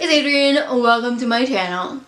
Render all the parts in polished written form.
it's Adrian. Welcome to my channel.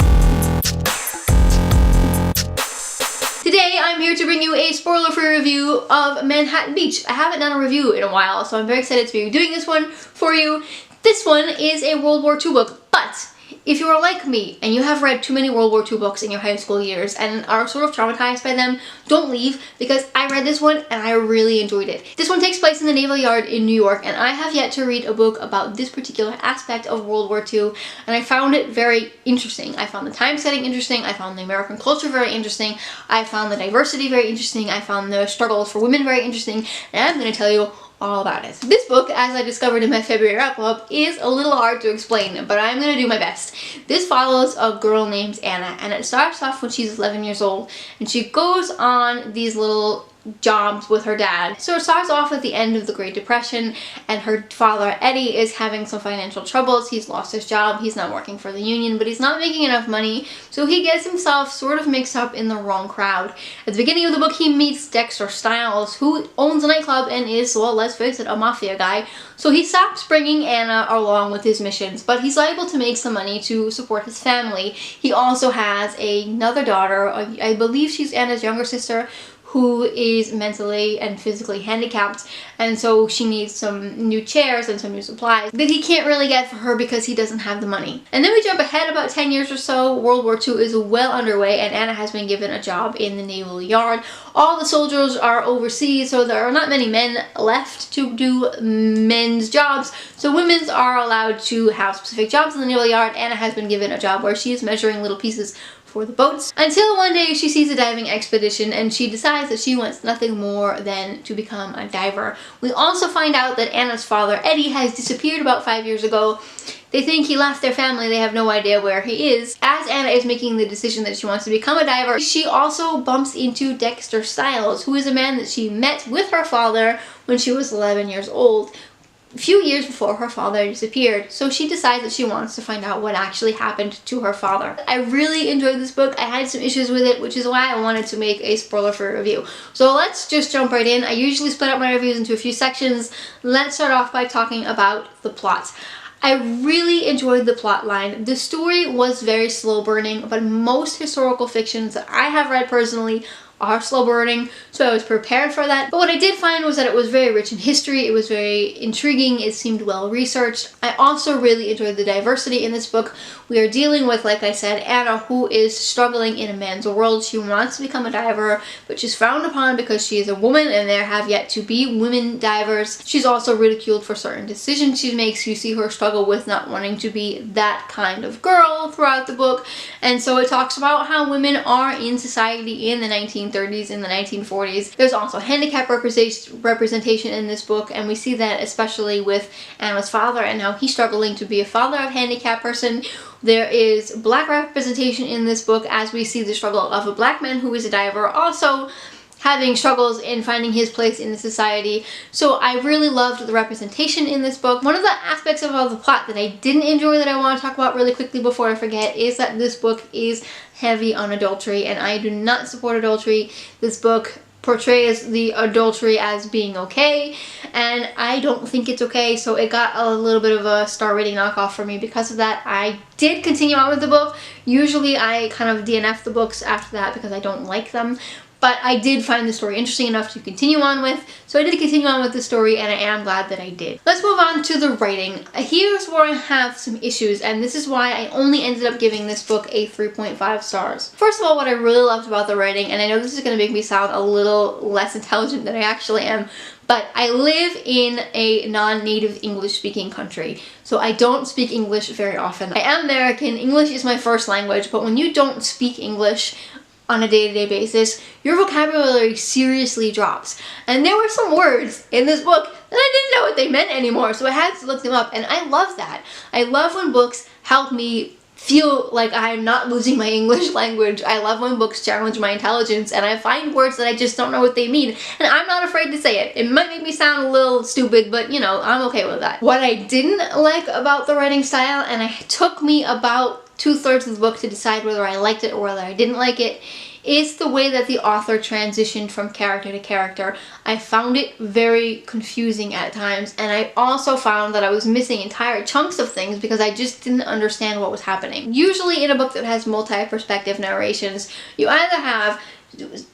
Today I'm here to bring you a spoiler-free review of Manhattan Beach. I haven't done a review in a while, so I'm very excited to be doing this one for you. This one is a World War II book, but if you are like me and you have read too many World War II books in your high school years and are sort of traumatized by them, don't leave, because I read this one and I really enjoyed it. This one takes place in the Naval Yard in New York, and I have yet to read a book about this particular aspect of World War II, and I found it very interesting. I found the time setting interesting, I found the American culture very interesting, I found the diversity very interesting, I found the struggles for women very interesting, and I'm going to tell you all about it. This book, as I discovered in my February wrap-up, is a little hard to explain, but I'm gonna do my best. This follows a girl named Anna, and it starts off when she's 11 years old, and she goes on these little jobs with her dad. So it starts off at the end of the Great Depression, and her father Eddie is having some financial troubles. He's lost his job, he's not working for the union, but he's not making enough money, so he gets himself sort of mixed up in the wrong crowd. At the beginning of the book, he meets Dexter Stiles, who owns a nightclub and is, well, let's face it, a mafia guy. So he stops bringing Anna along with his missions, but he's able to make some money to support his family. He also has another daughter, I believe she's Anna's younger sister, who is mentally and physically handicapped, and so she needs some new chairs and some new supplies that he can't really get for her because he doesn't have the money. And then we jump ahead about 10 years or so. World War II is well underway, and Anna has been given a job in the Naval Yard. All the soldiers are overseas, so there are not many men left to do men's jobs, so women are allowed to have specific jobs in the Naval Yard. Anna has been given a job where she is measuring little pieces for the boats, until one day she sees a diving expedition and she decides that she wants nothing more than to become a diver. We also find out that Anna's father, Eddie, has disappeared about 5 years ago. They think he left their family, they have no idea where he is. As Anna is making the decision that she wants to become a diver, she also bumps into Dexter Stiles, who is a man that she met with her father when she was 11 years old, a few years before her father disappeared. So she decides that she wants to find out what actually happened to her father. I really enjoyed this book. I had some issues with it, which is why I wanted to make a spoiler-free review. So let's just jump right in. I usually split up my reviews into a few sections. Let's start off by talking about the plot. I really enjoyed the plot line. The story was very slow burning, but most historical fictions that I have read personally are slow burning, so I was prepared for that. But what I did find was that it was very rich in history, it was very intriguing, it seemed well researched. I also really enjoyed the diversity in this book. We are dealing with, like I said, Anna, who is struggling in a man's world. She wants to become a diver, but she's frowned upon because she is a woman, and there have yet to be women divers. She's also ridiculed for certain decisions she makes. You see her struggle with not wanting to be that kind of girl throughout the book, and so it talks about how women are in society in the 1930s, in the 1940s. There's also handicap representation in this book, and we see that especially with Anna's father and how he's struggling to be a father of a handicapped person. There is black representation in this book, as we see the struggle of a black man who is a diver, also having struggles in finding his place in the society. So I really loved the representation in this book. One of the aspects of the plot that I didn't enjoy that I want to talk about really quickly before I forget is that this book is heavy on adultery, and I do not support adultery. This book portrays the adultery as being okay, and I don't think it's okay, so it got a little bit of a star rating knockoff for me because of that. I did continue on with the book. Usually I kind of DNF the books after that because I don't like them, but I did find the story interesting enough to continue on with, so I did continue on with the story, and I am glad that I did. Let's move on to the writing. Here's where I have some issues, and this is why I only ended up giving this book a 3.5 stars. First of all, what I really loved about the writing, and I know this is going to make me sound a little less intelligent than I actually am, but I live in a non-native English-speaking country, so I don't speak English very often. I am American, English is my first language, but when you don't speak English on a day-to-day basis, your vocabulary seriously drops. And there were some words in this book that I didn't know what they meant anymore, so I had to look them up, and I love that. I love when books help me feel like I'm not losing my English language. I love when books challenge my intelligence, and I find words that I just don't know what they mean, and I'm not afraid to say it. It might make me sound a little stupid, but you know, I'm okay with that. What I didn't like about the writing style, and it took me about 2/3 of the book to decide whether I liked it or whether I didn't like it, is the way that the author transitioned from character to character. I found it very confusing at times, and I also found that I was missing entire chunks of things because I just didn't understand what was happening. Usually in a book that has multi-perspective narrations, you either have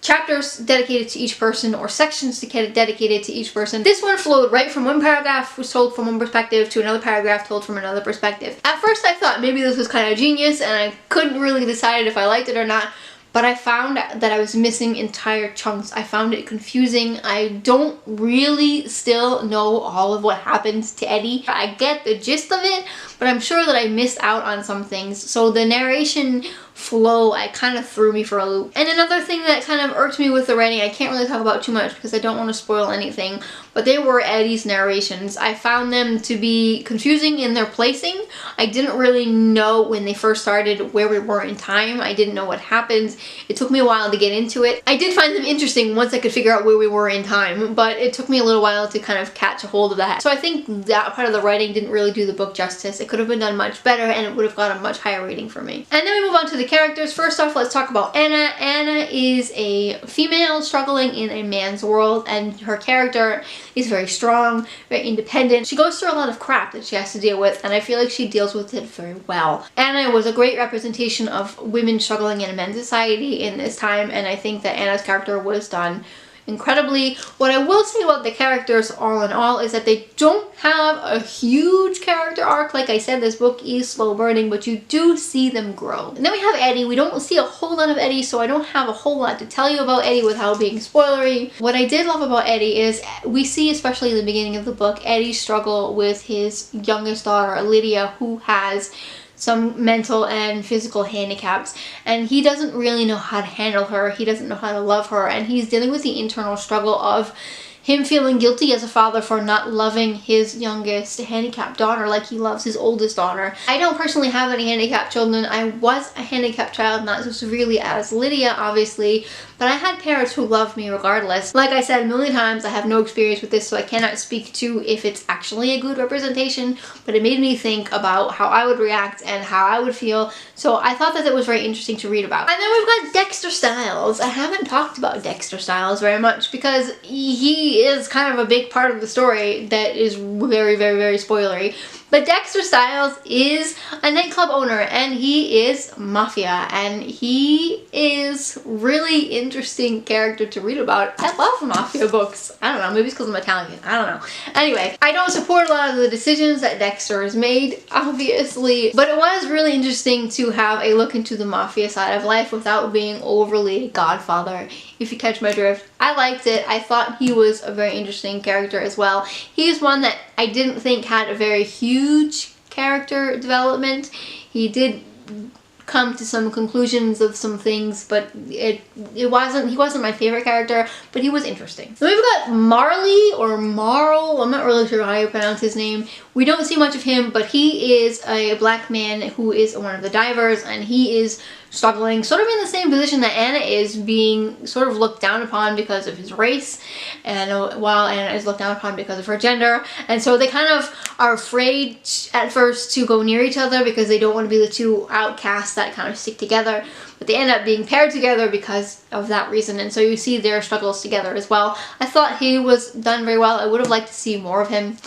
chapters dedicated to each person or sections dedicated to each person. This one flowed right from one paragraph was told from one perspective to another paragraph told from another perspective. At first I thought maybe this was kind of genius and I couldn't really decide if I liked it or not, but I found that I was missing entire chunks. I found it confusing. I don't really still know all of what happens to Eddie. I get the gist of it, but I'm sure that I missed out on some things. So the narration flow, kind of threw me for a loop. And another thing that kind of irked me with the writing, I can't really talk about too much because I don't want to spoil anything, but they were Eddie's narrations. I found them to be confusing in their placing. I didn't really know when they first started where we were in time. I didn't know what happened. It took me a while to get into it. I did find them interesting once I could figure out where we were in time, but it took me a little while to kind of catch a hold of that. So I think that part of the writing didn't really do the book justice. It could have been done much better and it would have got a much higher rating for me. And then we move on to the characters. First off, let's talk about Anna. Anna is a female struggling in a man's world, and her character is very strong, very independent. She goes through a lot of crap that she has to deal with, and I feel like she deals with it very well. Anna was a great representation of women struggling in a men's society in this time, and I think that Anna's character was done incredibly. What I will say about the characters all in all is that they don't have a huge character arc. Like I said, this book is slow burning, but you do see them grow. And then we have Eddie. We don't see a whole lot of Eddie, so I don't have a whole lot to tell you about Eddie without being spoilery. What I did love about Eddie is we see, especially in the beginning of the book, Eddie struggle with his youngest daughter, Lydia, who has some mental and physical handicaps, and he doesn't really know how to handle her. He doesn't know how to love her, and he's dealing with the internal struggle of him feeling guilty as a father for not loving his youngest handicapped daughter like he loves his oldest daughter. I don't personally have any handicapped children. I was a handicapped child, not so severely as Lydia, obviously, but I had parents who loved me regardless. Like I said a million times, I have no experience with this, so I cannot speak to if it's actually a good representation, but it made me think about how I would react and how I would feel, so I thought that it was very interesting to read about. And then we've got Dexter Styles. I haven't talked about Dexter Styles very much because he is kind of a big part of the story that is very, very, very spoilery. But Dexter Styles is a nightclub owner, and he is mafia, and he is really interesting character to read about. I love mafia books. I don't know, maybe it's because I'm Italian. I don't know. Anyway, I don't support a lot of the decisions that Dexter has made, obviously, but it was really interesting to have a look into the mafia side of life without being overly Godfather, if you catch my drift. I liked it. I thought he was a very interesting character as well. He's one that I didn't think had a very huge character development. He did come to some conclusions of some things, but he wasn't my favorite character, but he was interesting. So we've got Marley or Marl, I'm not really sure how you pronounce his name. We don't see much of him, but he is a black man who is one of the divers, and he is struggling sort of in the same position that Anna is, being sort of looked down upon because of his race, and while Anna is looked down upon because of her gender. And so they kind of are afraid at first to go near each other because they don't want to be the two outcasts that kind of stick together, but they end up being paired together because of that reason, and so you see their struggles together as well. I thought he was done very well. I would have liked to see more of him.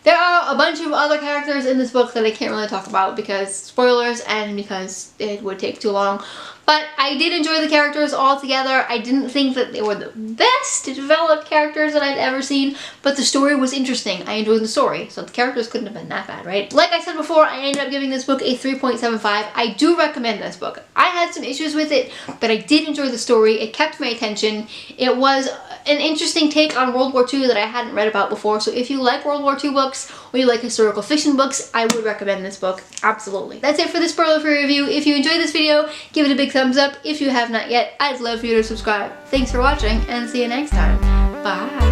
There are a bunch of other characters in this book that I can't really talk about because spoilers and because it would take too long. But I did enjoy the characters all together. I didn't think that they were the best developed characters that I'd ever seen, but the story was interesting. I enjoyed the story, so the characters couldn't have been that bad, right? Like I said before, I ended up giving this book a 3.75. I do recommend this book. I had some issues with it, but I did enjoy the story. It kept my attention. It was an interesting take on World War II that I hadn't read about before, so if you like World War II books or you like historical fiction books, I would recommend this book, absolutely. That's it for this spoiler-free review. If you enjoyed this video, give it a big thumbs up. If you have not yet, I'd love for you to subscribe. Thanks for watching, and see you next time. Bye!